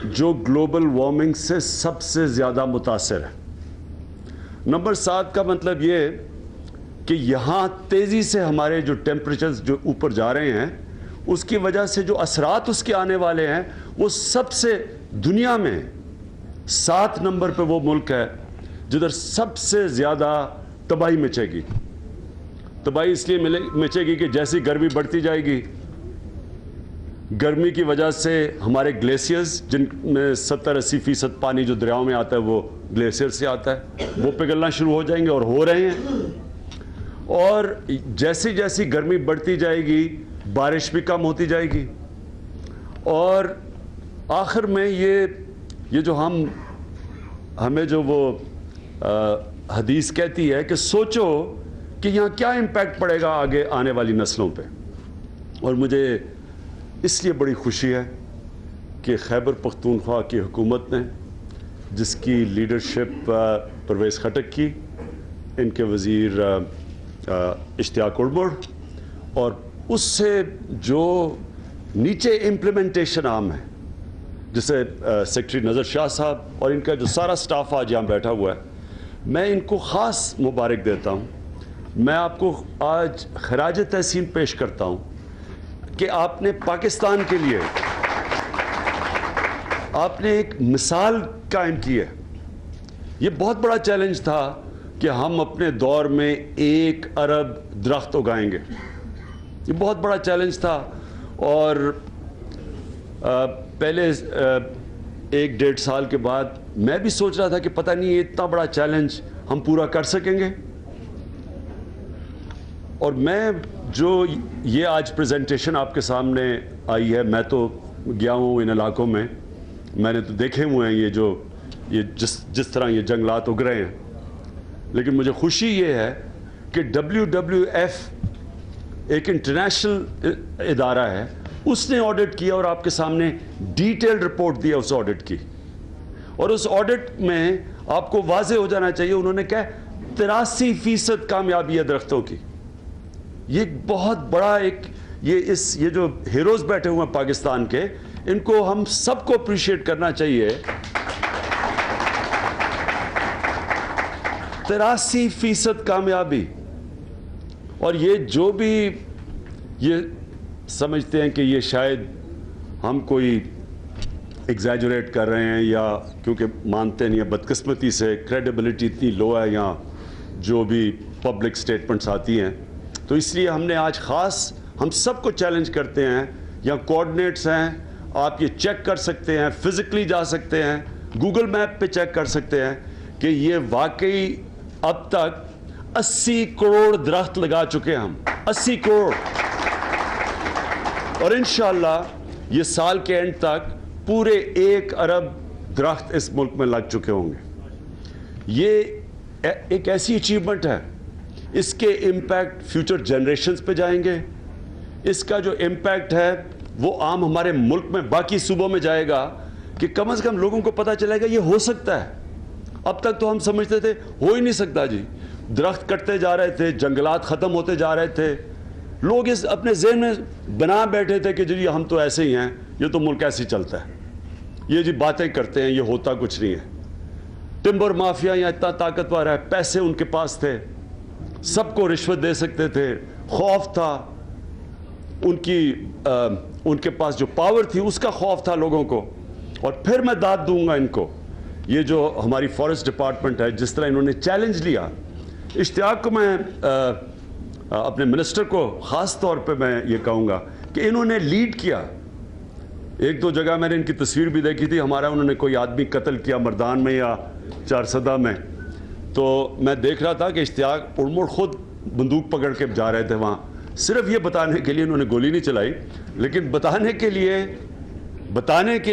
جو global warming سے سب سے زیادہ متاثر ہے. نمبر 7 کا مطلب یہ کہ یہاں تیزی سے ہمارے جو ٹیمپریچرز جو اوپر جا رہے ہیں اس کی وجہ سے جو اثرات اس کے آنے والے ہیں وہ سب سے دنیا میں 7 نمبر پہ وہ ملک ہے جدھر سب سے زیادہ تباہی مچے گی. تباہی اس لیے مچے گی کہ جیسی گرمی بڑھتی جائے گی، گرمی کی وجہ سے ہمارے گلیشیئرز جن میں 70-80% پانی جو دریاؤں میں آتا ہے وہ گلیشیئر سے آتا ہے، وہ پگھلنا شروع ہو جائیں گے اور ہو رہے ہیں. اور جیسی جیسی گرمی بڑھتی جائے گی بارش بھی کم ہوتی جائے گی. اور آخر میں یہ جو ہمیں جو وہ حدیث کہتی ہے کہ سوچو کہ یہاں کیا امپیکٹ پڑے گا آگے آنے والی نسلوں پہ. اور مجھے اس لیے بڑی خوشی ہے کہ خیبر پختونخوا کی حکومت نے، جس کی لیڈرشپ پرویز خٹک کی، ان کے وزیر اشتیاق اڑمڑ، اور اس سے جو نیچے امپلیمنٹیشن عام ہے، جسے سیکرٹری نظر شاہ صاحب اور ان کا جو سارا سٹاف آج یہاں بیٹھا ہوا ہے، میں ان کو خاص مبارک دیتا ہوں. میں آپ کو آج خراج تحسین پیش کرتا ہوں کہ آپ نے پاکستان کے لیے آپ نے ایک مثال قائم کی ہے. یہ بہت بڑا چیلنج تھا کہ ہم اپنے دور میں 1 ارب درخت اگائیں گے. یہ بہت بڑا چیلنج تھا، اور پہلے 1-1.5 سال کے بعد میں بھی سوچ رہا تھا کہ پتہ نہیں یہ اتنا بڑا چیلنج ہم پورا کر سکیں گے. اور میں جو یہ آج پریزنٹیشن آپ کے سامنے آئی ہے، میں تو گیا ہوں ان علاقوں میں، میں نے تو دیکھے ہوئے ہیں یہ جس طرح یہ جنگلات اگ رہے ہیں. لیکن مجھے خوشی یہ ہے کہ WWF ایک انٹرنیشنل ادارہ ہے، اس نے آڈٹ کیا اور آپ کے سامنے ڈیٹیل رپورٹ دیا اس آڈٹ کی. اور اس آڈٹ میں آپ کو واضح ہو جانا چاہیے، انہوں نے کہا 83% کامیابی ہے درختوں کی. یہ ایک بہت بڑا یہ جو ہیروز بیٹھے ہوئے ہیں پاکستان کے، ان کو ہم سب کو اپریشیٹ کرنا چاہیے. 83% کامیابی. اور یہ جو بھی یہ سمجھتے ہیں کہ یہ شاید ہم کوئی ایگزیجریٹ کر رہے ہیں، یا کیونکہ مانتے نہیں ہیں، بدقسمتی سے کریڈیبلٹی اتنی لو ہے یہاں جو بھی پبلک سٹیٹمنٹس آتی ہیں، تو اس لیے ہم نے آج خاص ہم سب کو چیلنج کرتے ہیں. یہاں کوآرڈینیٹس ہیں، آپ یہ چیک کر سکتے ہیں، فزیکلی جا سکتے ہیں، گوگل میپ پہ چیک کر سکتے ہیں کہ یہ واقعی اب تک 80 کروڑ درخت لگا چکے ہیں ہم. 80 کروڑ. اور انشاءاللہ یہ سال کے اینڈ تک پورے 1 ارب درخت اس ملک میں لگ چکے ہوں گے. یہ ایک ایسی اچیومنٹ ہے، اس کے امپیکٹ فیوچر جنریشنز پہ جائیں گے. اس کا جو امپیکٹ ہے وہ عام ہمارے ملک میں باقی صوبوں میں جائے گا کہ کم از کم لوگوں کو پتہ چلے گا یہ ہو سکتا ہے. اب تک تو ہم سمجھتے تھے ہو ہی نہیں سکتا جی. درخت کٹتے جا رہے تھے، جنگلات ختم ہوتے جا رہے تھے، لوگ اس اپنے ذہن میں بنا بیٹھے تھے کہ جی ہم تو ایسے ہی ہیں، یہ تو ملک ایسے ہی چلتا ہے، یہ جی باتیں کرتے ہیں، یہ ہوتا کچھ نہیں ہے. ٹمبر مافیا یہاں اتنا طاقتور ہے، پیسے ان کے پاس تھے، سب کو رشوت دے سکتے تھے، خوف تھا ان کے پاس جو پاور تھی اس کا خوف تھا لوگوں کو. اور پھر میں داد دوں گا ان کو، یہ جو ہماری فارسٹ ڈپارٹمنٹ ہے، جس طرح انہوں نے چیلنج لیا. اشتیاق کو میں اپنے منسٹر کو خاص طور پہ میں یہ کہوں گا کہ انہوں نے لیڈ کیا. 1-2 جگہ میں نے ان کی تصویر بھی دیکھی تھی، ہمارا انہوں نے کوئی آدمی قتل کیا مردان میں یا چارسدہ میں، تو میں دیکھ رہا تھا کہ اشتیاق اڑمڑ خود بندوق پکڑ کے جا رہے تھے وہاں. صرف یہ بتانے کے لیے، انہوں نے گولی نہیں چلائی، لیکن بتانے کے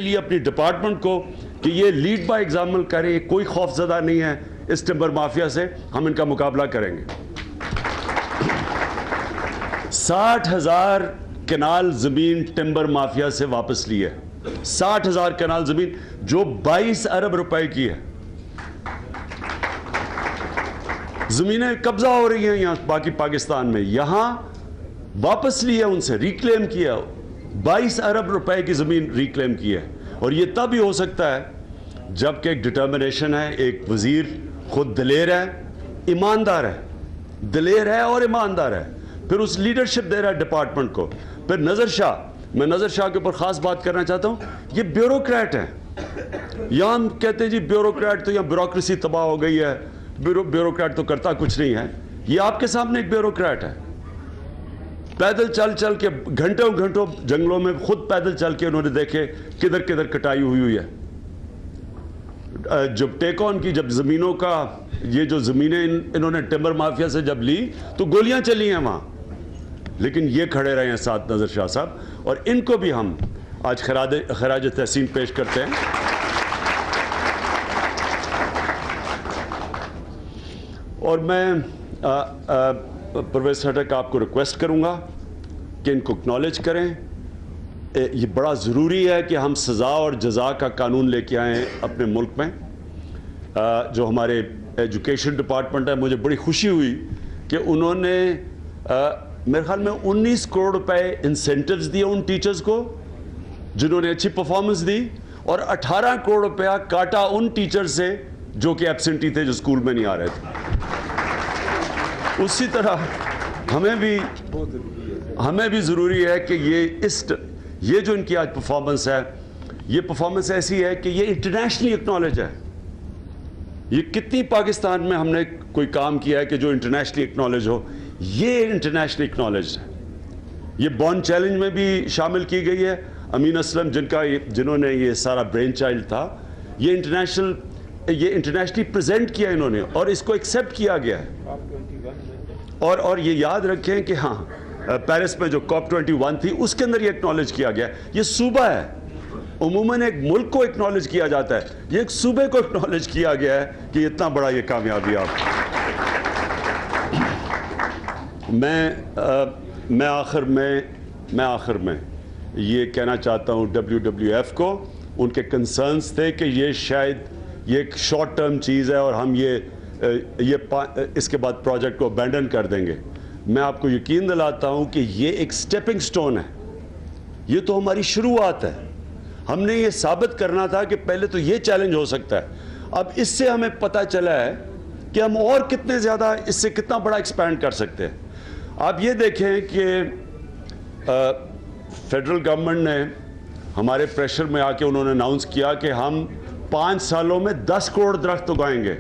لیے اپنی ڈپارٹمنٹ کو کہ یہ لیڈ بائی ایگزامپل کریں، کوئی خوف زدہ نہیں ہے اس ٹمبر مافیا سے، ہم ان کا مقابلہ کریں گے. 60,000 کنال زمین ٹمبر مافیا سے واپس لی ہے. 60,000 کنال زمین جو 22 ارب روپے کی ہے. زمینیں قبضہ ہو رہی ہیں یہاں باقی پاکستان میں، یہاں واپس لی ہے ان سے، ریکلیم کیا. 22 ارب روپے کی زمین ریکلیم کی ہے. اور یہ تب ہی ہو سکتا ہے جب کہ ایک ڈٹرمنیشن ہے, ایک وزیر خود دلیر ہے, ایماندار ہے, دلیر ہے اور ایماندار ہے, پھر اس لیڈرشپ دے رہا ہے ڈپارٹمنٹ کو. پھر نظر شاہ, میں نظر شاہ کے اوپر خاص بات کرنا چاہتا ہوں, یہ بیوروکریٹ ہیں. یہاں ہم کہتے ہیں جی بیوروکریٹ تو یہاں بیوروکریسی تباہ ہو گئی ہے, بیوروکریٹ تو کرتا کچھ نہیں ہے. یہ آپ کے سامنے ایک بیوروکریٹ ہے. پیدل چل چل کے گھنٹوں گھنٹوں جنگلوں میں خود پیدل چل کے انہوں نے دیکھے کدھر کدھر کٹائی ہوئی ہے. جب ٹیک آن کی, جب زمینوں کا یہ جو زمینیں انہوں نے ٹمبر مافیا سے جب لی تو گولیاں چلی ہیں وہاں, لیکن یہ کھڑے رہے ہیں ساتھ نظر شاہ صاحب, اور ان کو بھی ہم آج خراج تحسین پیش کرتے ہیں. اور میں پرویز خٹک آپ کو ریکویسٹ کروں گا کہ ان کو اکنالج کریں. یہ بڑا ضروری ہے کہ ہم سزا اور جزا کا قانون لے کے آئیں اپنے ملک میں. جو ہمارے ایجوکیشن ڈپارٹمنٹ ہے, مجھے بڑی خوشی ہوئی کہ انہوں نے میرے خیال میں 19 کروڑ روپے انسینٹیوز دیے ان ٹیچرز کو جنہوں نے اچھی پرفارمنس دی, اور 18 کروڑ روپیہ کاٹا ان ٹیچر سے جو کہ ایبسنٹی تھے, جو اسکول میں نہیں آ رہے تھے. اسی طرح ہمیں بھی ضروری ہے کہ یہ جو ان کی آج پرفارمنس ہے, یہ پرفارمنس ایسی ہے کہ یہ انٹرنیشنلی اکنالج ہے. یہ کتنی پاکستان میں ہم نے کوئی کام کیا ہے کہ جو انٹرنیشنلی اکنالج ہو, یہ انٹرنیشنلی اکنالج ہے. یہ بورن چیلنج میں بھی شامل کی گئی ہے. امین اسلم جنہوں نے یہ سارا برین چائلڈ تھا, یہ انٹرنیشنلی پریزنٹ کیا انہوں نے, اور اس کو ایکسیپٹ کیا گیا ہے. اور یہ یاد رکھیں کہ ہاں پیرس میں جو COP 21 تھی اس کے اندر یہ اکنالج کیا گیا. یہ صوبہ ہے, عموماً ایک ملک کو اکنالج کیا جاتا ہے, یہ ایک صوبے کو اکنالج کیا گیا ہے کہ اتنا بڑا یہ کامیابی آپ. میں آخر میں یہ کہنا چاہتا ہوں WWF کو, ان کے کنسرنز تھے کہ یہ شاید یہ ایک شارٹ ٹرم چیز ہے اور ہم یہ اس کے بعد پروجیکٹ کو ابینڈن کر دیں گے. میں آپ کو یقین دلاتا ہوں کہ یہ ایک سٹیپنگ سٹون ہے. یہ تو ہماری شروعات ہے. ہم نے یہ ثابت کرنا تھا کہ پہلے تو یہ چیلنج ہو سکتا ہے. اب اس سے ہمیں پتہ چلا ہے کہ ہم اور کتنے زیادہ اس سے کتنا بڑا ایکسپینڈ کر سکتے ہیں. آپ یہ دیکھیں کہ فیڈرل گورنمنٹ نے ہمارے پریشر میں آ کے انہوں نے اناؤنس کیا کہ ہم 5 سالوں میں 10 کروڑ درخت اگائیں گے.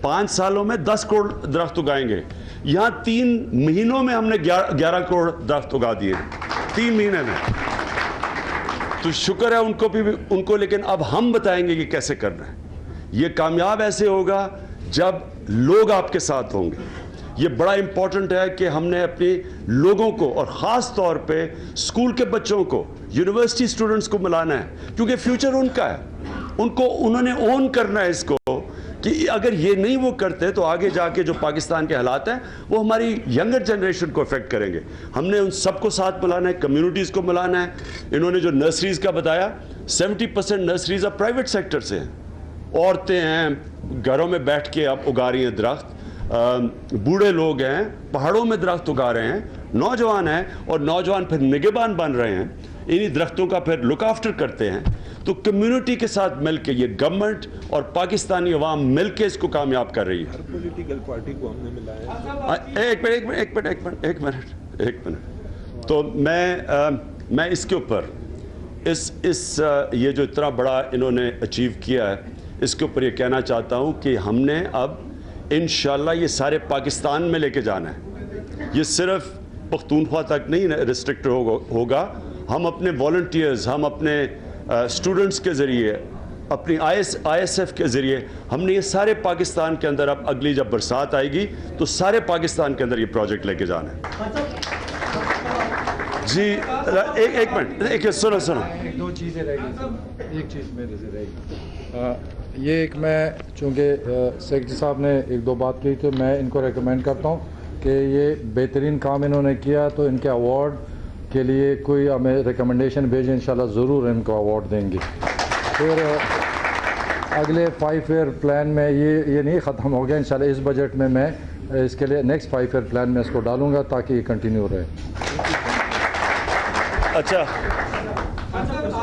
5 سالوں میں 10 کروڑ درخت اگائیں گے. یہاں 3 مہینوں میں ہم نے 11 کروڑ درخت اگا دیے, 3 مہینے میں. تو شکر ہے ان کو, لیکن اب ہم بتائیں گے کہ کیسے کرنا ہے. یہ کامیاب ایسے ہوگا جب لوگ آپ کے ساتھ ہوں گے. یہ بڑا امپورٹنٹ ہے کہ ہم نے اپنے لوگوں کو, اور خاص طور پہ اسکول کے بچوں کو, یونیورسٹی اسٹوڈنٹس کو ملانا ہے, کیونکہ فیوچر ان کا ہے. انہوں نے اون کرنا ہے اس کو کہ اگر یہ نہیں وہ کرتے تو آگے جا کے جو پاکستان کے حالات ہیں وہ ہماری ینگر جنریشن کو افیکٹ کریں گے. ہم نے ان سب کو ساتھ ملانا ہے, کمیونٹیز کو ملانا ہے. انہوں نے جو نرسریز کا بتایا, 70% نرسریز اب پرائیویٹ سیکٹر سے ہیں. عورتیں ہیں گھروں میں بیٹھ کے اب اگا رہی ہیں درخت, بوڑھے لوگ ہیں پہاڑوں میں درخت اگا رہے ہیں, نوجوان ہیں, اور نوجوان پھر نگہبان بن رہے ہیں, انہی درختوں کا پھر لک آفٹر کرتے ہیں. تو کمیونٹی کے ساتھ مل کے یہ گورنمنٹ اور پاکستانی عوام مل کے اس کو کامیاب کر رہی ہے. ہر پولیٹیکل پارٹی کو ہم نے ملایا. ایک منٹ. تو میں اس کے اوپر یہ جو اتنا بڑا انہوں نے اچیو کیا ہے, اس کے اوپر یہ کہنا چاہتا ہوں کہ ہم نے اب انشاءاللہ یہ سارے پاکستان میں لے کے جانا ہے. یہ صرف پختونخوا تک نہیں ریسٹرکٹ ہوگا. ہم اپنے والنٹیئرز, ہم اپنے اسٹوڈنٹس کے ذریعے, اپنی ISF کے ذریعے, ہم نے یہ سارے پاکستان کے اندر, اب اگلی جب برسات آئے گی تو سارے پاکستان کے اندر یہ پروجیکٹ لے کے جانا ہے. جی ایک منٹ, سنو. 2 چیزیں رہ گئی. ایک چیز میرے سے رہ گئی. یہ ایک, میں چونکہ سیکرٹری صاحب نے 1-2 بات کی, تو میں ان کو ریکمینڈ کرتا ہوں کہ یہ بہترین کام انہوں نے کیا, تو ان کے ایوارڈ کے لیے کوئی ہمیں ریکمنڈیشن بھیجیں, انشاءاللہ ضرور ان کو ایوارڈ دیں گے. پھر اگلے 5 ایئر پلان میں یہ نہیں ختم ہو گیا, انشاءاللہ اس بجٹ میں اس کے لیے نیکسٹ 5 ایئر پلان میں اس کو ڈالوں گا تاکہ یہ کنٹینیو رہے. اچھا